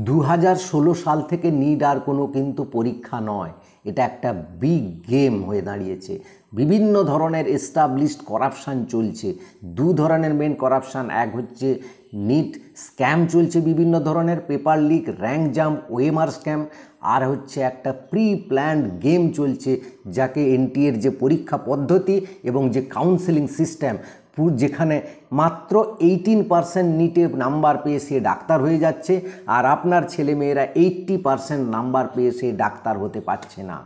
2016 সাল থেকে নিট আর কোনো কিন্তু পরীক্ষা নয়, এটা একটা বিগ গেম হয়ে দাঁড়িয়েছে। বিভিন্ন ধরনের এস্টাবলিশড করাপশান চলছে। দু ধরনের মেন করাপশান, এক হচ্ছে নিট স্ক্যাম চলছে, বিভিন্ন ধরনের paper leak, rank jump, OMR scam, আর হচ্ছে একটা প্রি প্ল্যান্ড গেম চলছে যাকে এনটিএর যে পরীক্ষা পদ্ধতি এবং যে কাউন্সেলিং সিস্টেম, যেখানে মাত্র 18% নিটে নাম্বার পেয়ে সে ডাক্তার হয়ে যাচ্ছে, আর আপনার ছেলেমেয়েরা 80% নাম্বার পেয়ে সে ডাক্তার হতে পারছে না।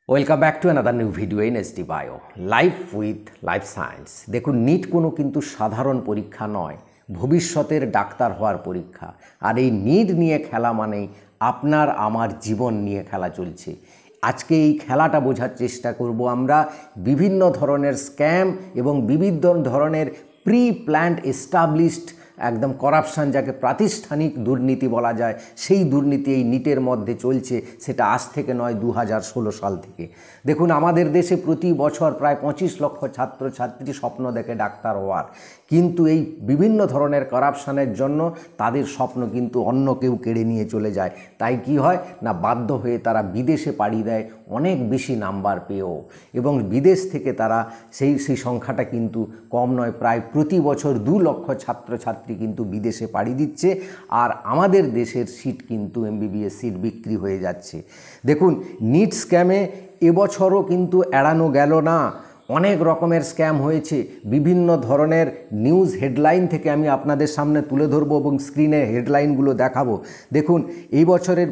Welcome back to another new video in SD bio life with life science. দেখুন, নিট কোনো কিন্তু সাধারণ পরীক্ষা নয়, ভবিষ্যতের ডাক্তার হওয়ার পরীক্ষা। আর এই নিট নিয়ে খেলা মানেই আপনার আমার জীবন নিয়ে খেলা চলছে। আজকে এই খেলাটা বোঝার চেষ্টা করব আমরা। বিভিন্ন ধরনের স্ক্যাম এবং বিভিন্ন ধরনের প্রি প্ল্যান্ড এস্টাবলিশড একদম করাপশান, যাকে প্রাতিষ্ঠানিক দুর্নীতি বলা যায়, সেই দুর্নীতি এই নিটের মধ্যে চলছে। সেটা আজ থেকে নয়, 2016 সাল থেকে। দেখুন, আমাদের দেশে প্রতি বছর প্রায় 25 লক্ষ ছাত্রছাত্রী স্বপ্ন দেখে ডাক্তার হওয়ার, কিন্তু এই বিভিন্ন ধরনের করাপশানের জন্য তাদের স্বপ্ন কিন্তু অন্য কেউ কেড়ে নিয়ে চলে যায়। তাই কি হয় না, বাধ্য হয়ে তারা বিদেশে পাড়ি দেয় অনেক বেশি নাম্বার পেয়েও, এবং বিদেশ থেকে তারা সেই সংখ্যাটা কিন্তু কম নয়, প্রায় প্রতি বছর 2 লক্ষ ছাত্রছাত্রী কিন্তু বিদেশে পাড়ি দিচ্ছে। আর আমাদের দেশের সিট কিন্তু এমবিবিএস সিট বিক্রি হয়ে যাচ্ছে। দেখুন, নিট স্ক্যামে এবছরও কিন্তু এড়ানো গেল না, অনেক রকমের স্ক্যাম হয়েছে। বিভিন্ন ধরনের নিউজ হেডলাইন থেকে আমি আপনাদের সামনে তুলে ধরবো এবং স্ক্রিনে হেডলাইনগুলো দেখাবো। দেখুন, এই বছরের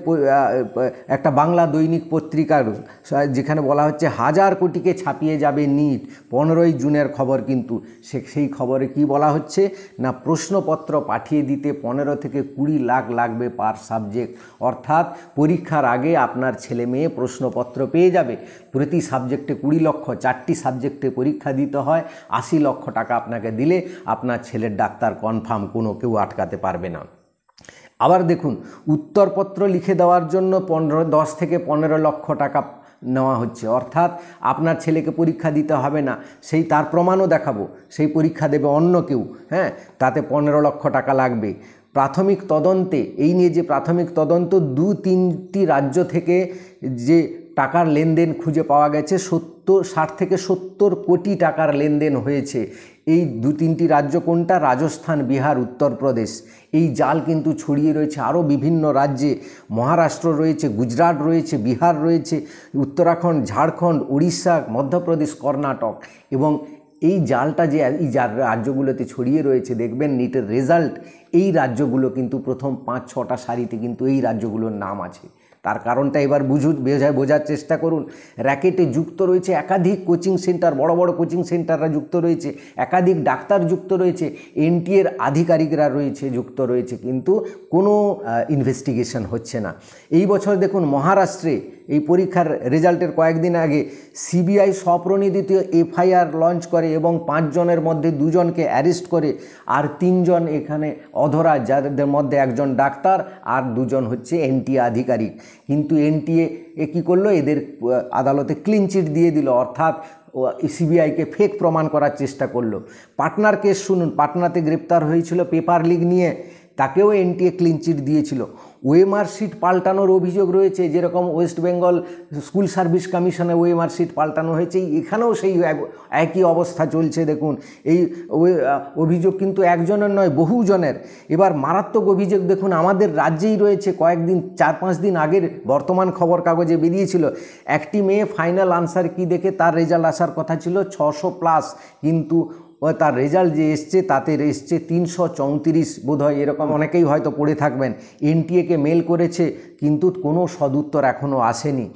একটা বাংলা দৈনিক পত্রিকার যেখানে বলা হচ্ছে 1000 কোটিকে ছাপিয়ে যাবে নিট, 15ই জুনের খবর। কিন্তু সেই খবরে কি বলা হচ্ছে না, প্রশ্নপত্র পাঠিয়ে দিতে 15 থেকে 20 লাখ লাগবে পার সাবজেক্ট। অর্থাৎ পরীক্ষার আগে আপনার ছেলে মেয়ে প্রশ্নপত্র পেয়ে যাবে। প্রতি সাবজেক্টে 20 লক্ষ, 4টি সাবজেক্টে পরীক্ষা দিতে হয়। 80 লক্ষ টাকা আপনাকে দিলে আপনার ছেলের ডাক্তার কনফার্ম, কেউ আটকাতে পারবে না। আবার দেখুন, উত্তরপত্র লিখে দেওয়ার জন্য 10 থেকে 15 লক্ষ টাকা নেওয়া হচ্ছে। অর্থাৎ আপনার ছেলেকে পরীক্ষা দিতে হবে না, সেই তার প্রমাণও দেখাবো, সেই পরীক্ষা দেবে অন্য কেউ, তাতে 15 লক্ষ টাকা লাগবে। প্রাথমিক তদন্তে, এই নিয়ে যে প্রাথমিক তদন্ত, 2-3টি রাজ্য থেকে যে টাকার লেনদেন খুঁজে পাওয়া গেছে, 60 থেকে 70 কোটি টাকার লেনদেন হয়েছে। এই 2-3টি রাজ্য কোনটা? রাজস্থান, বিহার, উত্তরপ্রদেশ। এই জাল কিন্তু ছড়িয়ে রয়েছে আরও বিভিন্ন রাজ্যে। মহারাষ্ট্র রয়েছে, গুজরাট রয়েছে, বিহার রয়েছে, উত্তরাখণ্ড, ঝাড়খণ্ড, উড়িষ্যা, মধ্যপ্রদেশ, কর্ণাটক। এবং এই জালটা যে এই রাজ্যগুলোতে ছড়িয়ে রয়েছে, দেখবেন নিটের রেজাল্ট এই রাজ্যগুলো কিন্তু প্রথম 5-6টা সারিতে কিন্তু এই রাজ্যগুলোর নাম আছে। তার কারণটা এবার বোঝার চেষ্টা করুন। র্যাকেটে যুক্ত রয়েছে একাধিক কোচিং সেন্টার, বড় বড় কোচিং সেন্টাররা যুক্ত রয়েছে, একাধিক ডাক্তার যুক্ত রয়েছে, এনটিএর আধিকারিকরা যুক্ত রয়েছে, কিন্তু কোনো ইনভেস্টিগেশন হচ্ছে না। এই বছর দেখুন, মহারাষ্ট্রে এই পরীক্ষার রেজাল্টের কয়েকদিন আগে সিবিআই স্বপ্রণোদিত এফআইআর লঞ্চ করে এবং 5 জনের মধ্যে 2 জনকে অ্যারেস্ট করে, আর 3 জন এখানে অধরা, যাদের মধ্যে একজন ডাক্তার আর 2 জন হচ্ছে এনটিএ আধিকারিক। কিন্তু এনটিএ কী করলো, এদের আদালতে ক্লিন চিট দিয়ে দিল, অর্থাৎ সিবিআইকে ফেক প্রমাণ করার চেষ্টা করলো। পাটনার কেস শুনুন, পাটনাতে গ্রেপ্তার হয়েছিল পেপার লিক নিয়ে, তাকেও এনটিএ ক্লিন চিট দিয়েছিল। ওএমআর শিট পাল্টানোর অভিযোগ রয়েছে, যেরকম ওয়েস্ট বেঙ্গল স্কুল সার্ভিস কমিশনে ওএমআর শিট পাল্টানো হয়েছে, এখানেও সেই একই অবস্থা চলছে। দেখুন, এই অভিযোগ কিন্তু একজনের নয়, বহুজনের। এবার মারাত্মক অভিযোগ দেখুন, আমাদের রাজ্যেই রয়েছে। কয়েকদিন 4-5 দিন আগের বর্তমান খবর কাগজে বেরিয়েছিল, একটি মেয়ে ফাইনাল আনসার কি দেখে তার রেজাল্ট আসার কথা ছিল 600+, কিন্তু তার রেজাল্ট যে এসছে তাতে এসছে 334 বোধহয়, এরকম অনেকেই হয়তো পড়ে থাকবেন। এনটিএকে মেল করেছে, কিন্তু কোনো সদুত্তর এখনও আসেনি।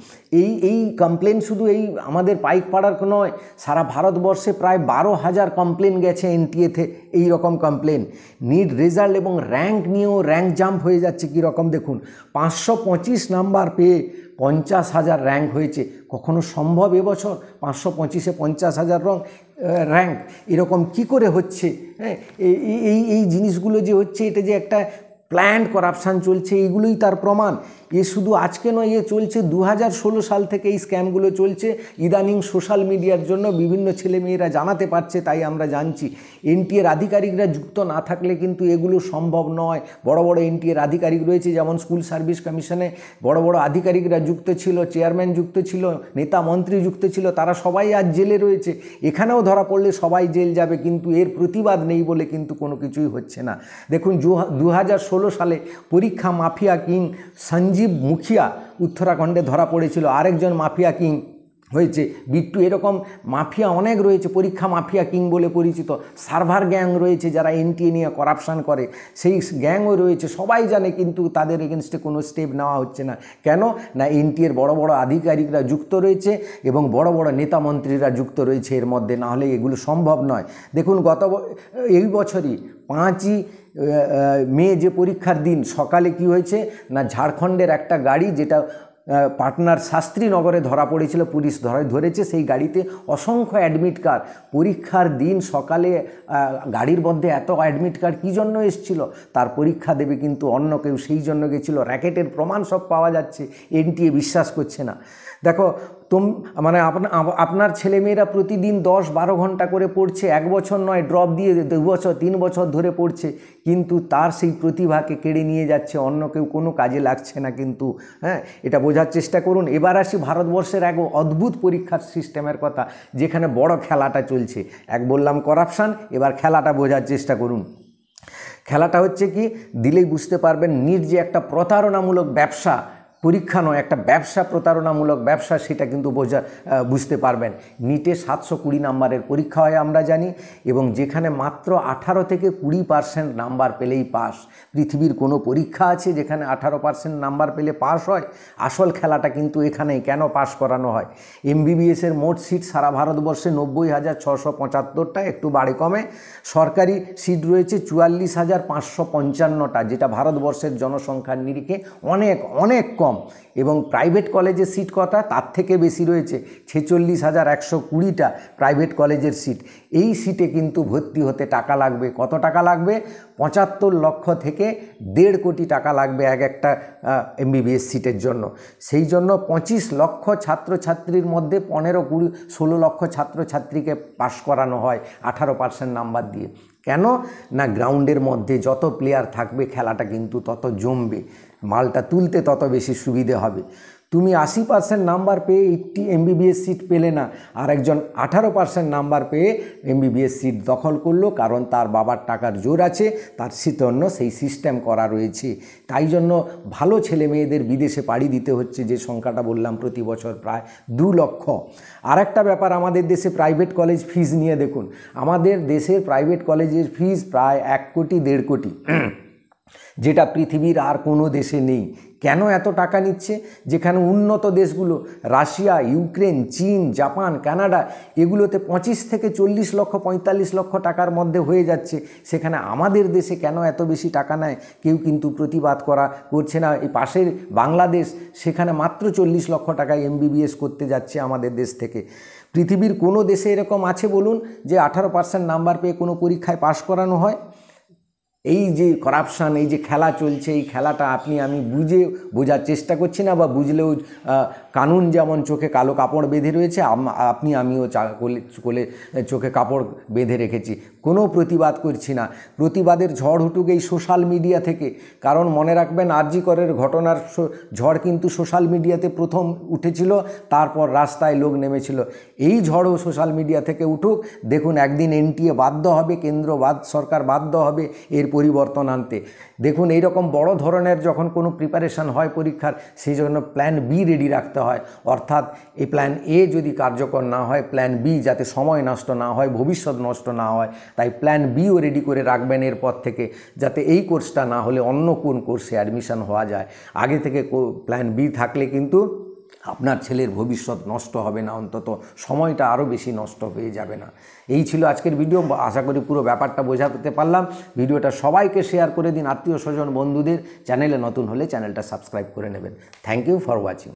এই কমপ্লেন শুধু এই আমাদের পাইকপাড়ার নয়, সারা ভারতবর্ষে প্রায় 12,000 কমপ্লেন গেছে এনটিএতে এই রকম কমপ্লেন। নিট রেজাল্ট এবং র্যাঙ্ক নিয়েও র্যাঙ্ক জাম্প হয়ে যাচ্ছে। কীরকম দেখুন, 525 নাম্বার পেয়ে 50,000 র্যাঙ্ক হয়েছে। কখনো সম্ভব এবছর 525-এ 50,000 র্যাঙ্ক? এরকম কি করে হচ্ছে? এই জিনিসগুলো যে হচ্ছে, এটা যে একটা প্ল্যান্ড করাপশান চলছে, এগুলোই তার প্রমাণ। এ শুধু আজকে নয়, এ চলছে 2016 সাল থেকে এই স্ক্যামগুলো চলছে। ইদানিং সোশ্যাল মিডিয়ার জন্য বিভিন্ন ছেলেমেয়েরা জানাতে পারছে, তাই আমরা জানছি। এনটিএর আধিকারিকরা যুক্ত না থাকলে কিন্তু এগুলো সম্ভব নয়। বড় বড় এনটিএর আধিকারিক রয়েছে, যেমন স্কুল সার্ভিস কমিশনে বড় বড় আধিকারিকরা যুক্ত ছিল, চেয়ারম্যান যুক্ত ছিল, নেতা মন্ত্রী যুক্ত ছিল, তারা সবাই আজ জেলে রয়েছে। এখানেও ধরা পড়লে সবাই জেল যাবে, কিন্তু এর প্রতিবাদ নেই বলে কিন্তু কোনো কিছুই হচ্ছে না। দেখুন 2016 সালে পরীক্ষা মাফিয়া কিং সঞ্জীব মুখিয়া উত্তরাখণ্ডে ধরা পড়েছিল, আরেকজন মাফিয়া কিং হয়েছে বিট্টু। এরকম মাফিয়া অনেক রয়েছে, পরীক্ষা মাফিয়া কিং বলে পরিচিত। সার্ভার গ্যাং রয়েছে যারা এনটিএ নিয়ে করাপশান করে, সেই গ্যাংও রয়েছে, সবাই জানে, কিন্তু তাদের এগেনস্টে কোনো স্টেপ নেওয়া হচ্ছে না। কেন না, এনটিএর বড় বড় আধিকারিকরা যুক্ত রয়েছে এবং বড় বড় নেতা মন্ত্রীরা যুক্ত রয়েছে এর মধ্যে, না হলে এগুলো সম্ভব নয়। দেখুন এই বছরই 5ই মে যে পরীক্ষার দিন সকালে কি হয়েছে না, ঝাড়খণ্ডের একটা গাড়ি যেটা পাটনার শাস্ত্রীনগরে ধরা পড়েছিল, পুলিশ ধরেছে। সেই গাড়িতে অসংখ্য অ্যাডমিট কার্ড। পরীক্ষার দিন সকালে গাড়ির মধ্যে এত অ্যাডমিট কার্ড কী জন্য এসেছিল? তার পরীক্ষা দেবে কিন্তু অন্য কেউ, সেই জন্য গেছিলো। র্যাকেটের প্রমাণ সব পাওয়া যাচ্ছে, এনটিএ বিশ্বাস করছে না। দেখো মানে আপনার ছেলেমেয়েরা প্রতিদিন 10-12 ঘন্টা করে পড়ছে, 1 বছর নয়, ড্রপ দিয়ে 2 বছর 3 বছর ধরে পড়ছে, কিন্তু তার সেই প্রতিভাকে কেড়ে নিয়ে যাচ্ছে অন্য কেউ, কোনো কাজে লাগছে না কিন্তু। হ্যাঁ, এটা বোঝার চেষ্টা করুন। এবার আসি ভারতবর্ষের এক অদ্ভুত পরীক্ষার সিস্টেমের কথা, যেখানে বড় খেলাটা চলছে। বললাম করাপশান, এবার খেলাটা বোঝার চেষ্টা করুন। খেলাটা হচ্ছে কি, দিলেই বুঝতে পারবেন। নিট যে একটা প্রতারণামূলক ব্যবসা, পরীক্ষা নয়, একটা ব্যবসা, প্রতারণামূলক ব্যবসা, সেটা কিন্তু বুঝতে পারবেন। নিটে 720 নাম্বারের পরীক্ষা হয় আমরা জানি, এবং যেখানে মাত্র 18 থেকে 20% নাম্বার পেলেই পাস। পৃথিবীর কোনো পরীক্ষা আছে যেখানে 18% নাম্বার পেলে পাস হয়? আসল খেলাটা কিন্তু এখানেই। কেন পাস করানো হয়? এমবিবিএসের মোট সিট সারা ভারতবর্ষে 90,675টা, একটু বাড়ে কমে। সরকারি সিট রয়েছে 44,555টা, যেটা ভারতবর্ষের জনসংখ্যার নিরিখে অনেক অনেক কম। এবং প্রাইভেট কলেজের সিট কটা? তার থেকে বেশি রয়েছে, 46,120টা প্রাইভেট কলেজের সিট। এই সিটে কিন্তু ভর্তি হতে টাকা লাগবে। কত টাকা লাগবে? 75 লক্ষ থেকে 1.5 কোটি টাকা লাগবে একটা এমবিবিএস সিটের জন্য। সেই জন্য 25 লক্ষ ছাত্রছাত্রীর মধ্যে 15-16 লক্ষ ছাত্রছাত্রীকে পাশ করানো হয় 18% নাম্বার দিয়ে। কেন না, গ্রাউন্ডের মধ্যে যত প্লেয়ার থাকবে খেলাটা কিন্তু তত জমবে, মালটা তুলতে তত বেশি সুবিধে হবে। তুমি 80% নাম্বার পেয়ে 80 এমবিবিএস সিট পেলে না, আর একজন 18% নাম্বার পেয়ে এমবিবিএস সিট দখল করলো, কারণ তার বাবার টাকার জোর আছে, তার জন্য সেই সিস্টেম করা রয়েছে। তাই জন্য ভালো ছেলে মেয়েদের বিদেশে পাড়ি দিতে হচ্ছে, যে সংখ্যাটা বললাম প্রতি বছর প্রায় 2 লক্ষ। আর একটা ব্যাপার, আমাদের দেশে প্রাইভেট কলেজ ফিজ নিয়ে দেখুন। আমাদের দেশের প্রাইভেট কলেজের ফিজ প্রায় 1 কোটি 1.5 কোটি, যেটা পৃথিবীর আর কোনো দেশে নেই। কেন এত টাকা নিচ্ছে? যেখানে উন্নত দেশগুলো, রাশিয়া, ইউক্রেন, চীন, জাপান, কানাডা, এগুলোতে 25 থেকে 40 লক্ষ 45 লক্ষ টাকার মধ্যে হয়ে যাচ্ছে, সেখানে আমাদের দেশে কেন এত বেশি টাকা নেয়? কেউ কিন্তু প্রতিবাদ করছে না। এই পাশের বাংলাদেশ, সেখানে মাত্র 40 লক্ষ টাকায় এমবিবিএস করতে যাচ্ছে আমাদের দেশ থেকে। পৃথিবীর কোনো দেশে এরকম আছে বলুন যে 18% নাম্বার পেয়ে কোনো পরীক্ষায় পাশ করানো হয়? এই যে করাপশান, এই যে খেলা চলছে, এই খেলাটা আপনি আমি বোঝার চেষ্টা করছি না, বা বুঝলেও কানুন যেমন চোখে কালো কাপড় বেঁধে রয়েছে, আপনি আমিও কোলে চোখে কাপড় বেঁধে রেখেছি, কোনো প্রতিবাদ করছি না। প্রতিবাদের ঝড় উঠুক এই সোশ্যাল মিডিয়া থেকে, কারণ মনে রাখবেন আরজি করের ঘটনার ঝড় কিন্তু সোশ্যাল মিডিয়াতে প্রথম উঠেছিল, তারপর রাস্তায় লোক নেমেছিল। এই ঝড়ও সোশ্যাল মিডিয়া থেকে উঠুক, দেখুন একদিন এনটিএ বাধ্য হবে, কেন্দ্র সরকার বাধ্য হবে এর পরিবর্তন আনতে। দেখুন এইরকম বড় ধরনের যখন কোনো প্রিপারেশান হয় পরীক্ষার, সেই জন্য প্ল্যান বি রেডি রাখতে হয়। অর্থাৎ এই প্ল্যান এ যদি কার্যকর না হয়, প্ল্যান বি, যাতে সময় নষ্ট না হয়, ভবিষ্যৎ নষ্ট না হয়, তাই প্ল্যান বিও রেডি করে রাখবেন এরপর থেকে, যাতে এই কোর্সটা না হলে অন্য কোন কোর্সে অ্যাডমিশন হওয়া যায়। আগে থেকে প্ল্যান বি থাকলে কিন্তু আপনার ছেলের ভবিষ্যৎ নষ্ট হবে না, অন্তত সময়টা আরও বেশি নষ্ট হয়ে যাবে না। এই ছিল আজকের ভিডিও। আশা করি পুরো ব্যাপারটা বোঝাতে পারলাম। ভিডিওটা সবাইকে শেয়ার করে দিন, আত্মীয় স্বজন বন্ধুদের। চ্যানেলে নতুন হলে চ্যানেলটা সাবস্ক্রাইব করে নেবেন। Thank you for watching.